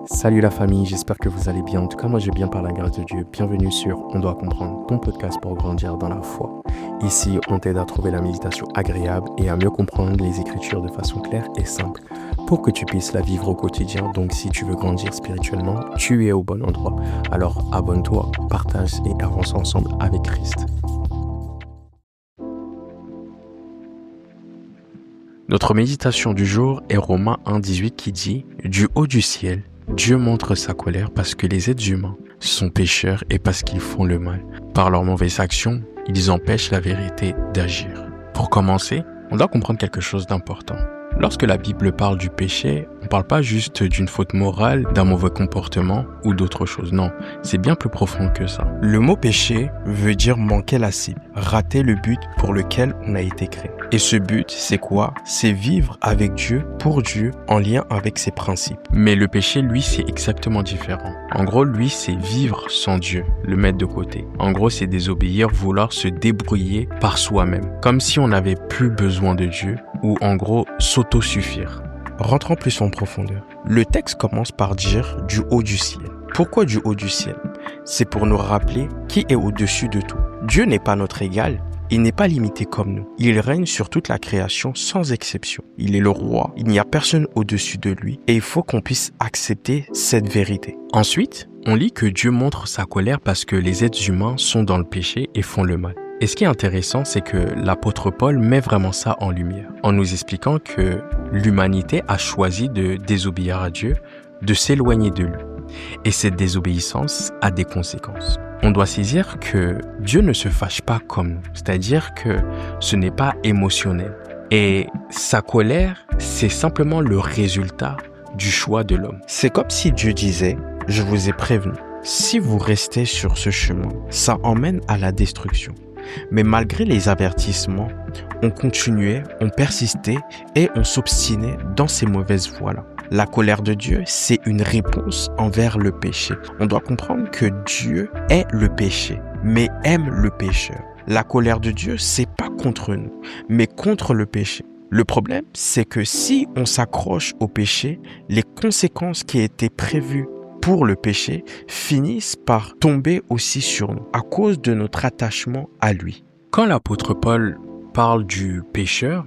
Salut la famille, j'espère que vous allez bien. En tout cas, moi je vais bien par la grâce de Dieu. Bienvenue sur On doit comprendre, ton podcast pour grandir dans la foi. Ici, on t'aide à trouver la méditation agréable et à mieux comprendre les Écritures de façon claire et simple pour que tu puisses la vivre au quotidien. Donc si tu veux grandir spirituellement, tu es au bon endroit. Alors abonne-toi, partage et avance ensemble avec Christ. Notre méditation du jour est Romains 1,18 qui dit « Du haut du ciel, Dieu montre sa colère parce que les êtres humains sont pécheurs et parce qu'ils font le mal. Par leurs mauvaises actions, ils empêchent la vérité d'agir. » Pour commencer, on doit comprendre quelque chose d'important. Lorsque la Bible parle du péché, on ne parle pas juste d'une faute morale, d'un mauvais comportement ou d'autre chose. Non, c'est bien plus profond que ça. Le mot péché veut dire manquer la cible, rater le but pour lequel on a été créé. Et ce but, c'est quoi? C'est vivre avec Dieu, pour Dieu, en lien avec ses principes. Mais le péché, lui, c'est exactement différent. En gros, lui, c'est vivre sans Dieu, le mettre de côté. En gros, c'est désobéir, vouloir se débrouiller par soi-même. Comme si on n'avait plus besoin de Dieu, ou en gros, s'autosuffire. Rentrons plus en profondeur. Le texte commence par dire « du haut du ciel ». Pourquoi du haut du ciel? C'est pour nous rappeler qui est au-dessus de tout. Dieu n'est pas notre égal. Il n'est pas limité comme nous. Il règne sur toute la création sans exception. Il est le roi. Il n'y a personne au-dessus de lui et il faut qu'on puisse accepter cette vérité. Ensuite, on lit que Dieu montre sa colère parce que les êtres humains sont dans le péché et font le mal. Et ce qui est intéressant, c'est que l'apôtre Paul met vraiment ça en lumière, en nous expliquant que l'humanité a choisi de désobéir à Dieu, de s'éloigner de lui. Et cette désobéissance a des conséquences. On doit saisir que Dieu ne se fâche pas comme nous, c'est-à-dire que ce n'est pas émotionnel. Et sa colère, c'est simplement le résultat du choix de l'homme. C'est comme si Dieu disait « Je vous ai prévenu, si vous restez sur ce chemin, ça emmène à la destruction. » Mais malgré les avertissements, on continuait, on persistait et on s'obstinait dans ces mauvaises voies-là. La colère de Dieu, c'est une réponse envers le péché. On doit comprendre que Dieu est le péché, mais aime le pécheur. La colère de Dieu, c'est pas contre nous, mais contre le péché. Le problème, c'est que si on s'accroche au péché, les conséquences qui étaient prévues pour le péché finissent par tomber aussi sur nous à cause de notre attachement à lui. Quand l'apôtre Paul parle du pécheur,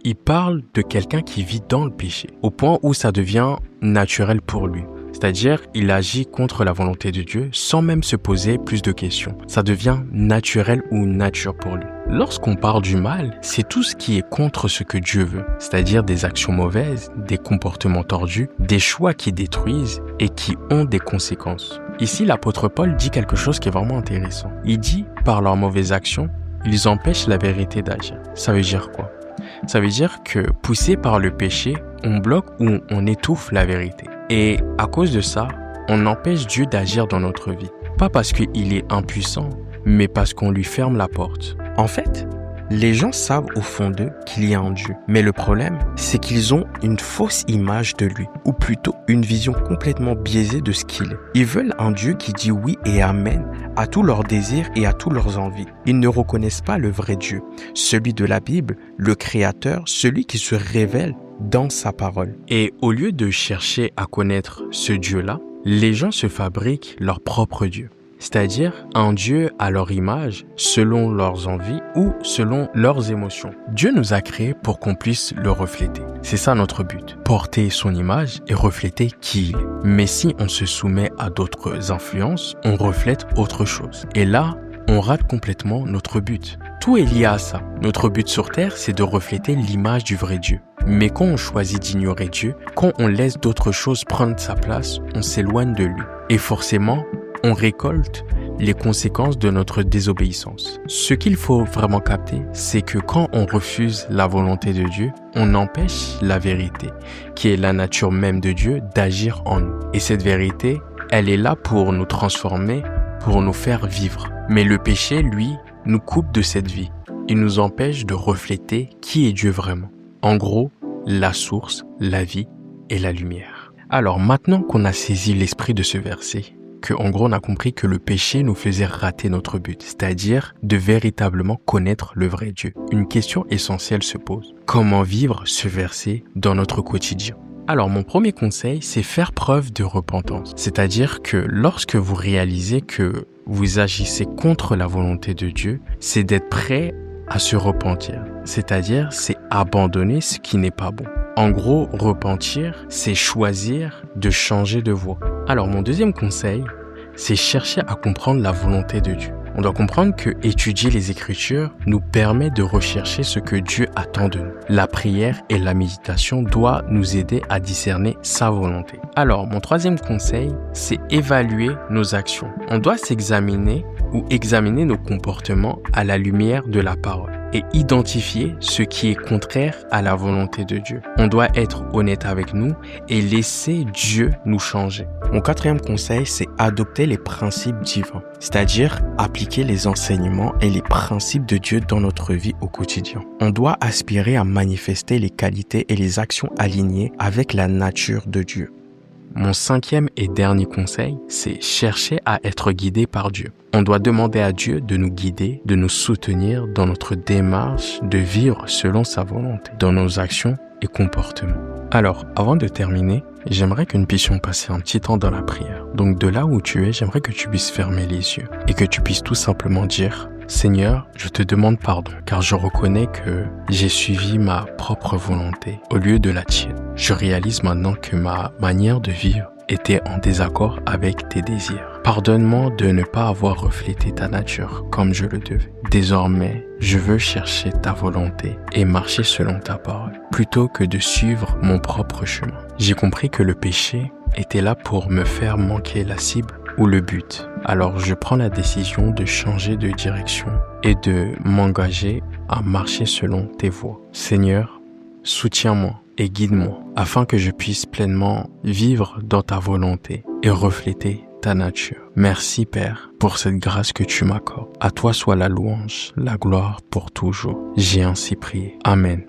il parle de quelqu'un qui vit dans le péché, au point où ça devient naturel pour lui. C'est-à-dire, il agit contre la volonté de Dieu sans même se poser plus de questions. Ça devient naturel ou nature pour lui. Lorsqu'on parle du mal, c'est tout ce qui est contre ce que Dieu veut, c'est-à-dire des actions mauvaises, des comportements tordus, des choix qui détruisent et qui ont des conséquences. Ici, l'apôtre Paul dit quelque chose qui est vraiment intéressant. Il dit, par leurs mauvaises actions, ils empêchent la vérité d'agir. Ça veut dire quoi? Ça veut dire que, poussé par le péché, on bloque ou on étouffe la vérité. Et à cause de ça, on empêche Dieu d'agir dans notre vie. Pas parce qu'il est impuissant, mais parce qu'on lui ferme la porte. En fait, les gens savent au fond d'eux qu'il y a un Dieu. Mais le problème, c'est qu'ils ont une fausse image de lui, ou plutôt une vision complètement biaisée de ce qu'il est. Ils veulent un Dieu qui dit oui et amen à tous leurs désirs et à toutes leurs envies. Ils ne reconnaissent pas le vrai Dieu, celui de la Bible, le Créateur, celui qui se révèle dans sa parole. Et au lieu de chercher à connaître ce Dieu-là, les gens se fabriquent leur propre Dieu. C'est-à-dire un Dieu à leur image, selon leurs envies ou selon leurs émotions. Dieu nous a créés pour qu'on puisse le refléter. C'est ça notre but, porter son image et refléter qui il est. Mais si on se soumet à d'autres influences, on reflète autre chose. Et là, on rate complètement notre but. Tout est lié à ça. Notre but sur Terre, c'est de refléter l'image du vrai Dieu. Mais quand on choisit d'ignorer Dieu, quand on laisse d'autres choses prendre sa place, on s'éloigne de lui. Et forcément, on récolte les conséquences de notre désobéissance. Ce qu'il faut vraiment capter, c'est que quand on refuse la volonté de Dieu, on empêche la vérité, qui est la nature même de Dieu, d'agir en nous. Et cette vérité, elle est là pour nous transformer, pour nous faire vivre. Mais le péché, lui, nous coupe de cette vie. Il nous empêche de refléter qui est Dieu vraiment. En gros, la source, la vie et la lumière. Alors maintenant qu'on a saisi l'esprit de ce verset, qu'en gros on a compris que le péché nous faisait rater notre but, c'est-à-dire de véritablement connaître le vrai Dieu. Une question essentielle se pose. Comment vivre ce verset dans notre quotidien? Alors, mon premier conseil, c'est faire preuve de repentance. C'est-à-dire que lorsque vous réalisez que vous agissez contre la volonté de Dieu, c'est d'être prêt à se repentir. C'est-à-dire, c'est abandonner ce qui n'est pas bon. En gros, repentir, c'est choisir de changer de voie. Alors, mon deuxième conseil, c'est chercher à comprendre la volonté de Dieu. On doit comprendre que étudier les Écritures nous permet de rechercher ce que Dieu attend de nous. La prière et la méditation doivent nous aider à discerner sa volonté. Alors, mon troisième conseil, c'est évaluer nos actions. On doit s'examiner ou examiner nos comportements à la lumière de la parole et identifier ce qui est contraire à la volonté de Dieu. On doit être honnête avec nous et laisser Dieu nous changer. Mon quatrième conseil, c'est adopter les principes divins, c'est-à-dire appliquer les enseignements et les principes de Dieu dans notre vie au quotidien. On doit aspirer à manifester les qualités et les actions alignées avec la nature de Dieu. Mon cinquième et dernier conseil, c'est chercher à être guidé par Dieu. On doit demander à Dieu de nous guider, de nous soutenir dans notre démarche de vivre selon sa volonté, dans nos actions et comportements. Alors, avant de terminer, j'aimerais que nous puissions passer un petit temps dans la prière. Donc de là où tu es, j'aimerais que tu puisses fermer les yeux et que tu puisses tout simplement dire: Seigneur, je te demande pardon, car je reconnais que j'ai suivi ma propre volonté au lieu de la tienne. Je réalise maintenant que ma manière de vivre était en désaccord avec tes désirs. Pardonne-moi de ne pas avoir reflété ta nature comme je le devais. Désormais, je veux chercher ta volonté et marcher selon ta parole, plutôt que de suivre mon propre chemin. J'ai compris que le péché était là pour me faire manquer la cible ou le but. Alors je prends la décision de changer de direction et de m'engager à marcher selon tes voies. Seigneur, soutiens-moi et guide-moi afin que je puisse pleinement vivre dans ta volonté et refléter ta nature. Merci Père pour cette grâce que tu m'accordes. À toi soit la louange, la gloire pour toujours. J'ai ainsi prié. Amen.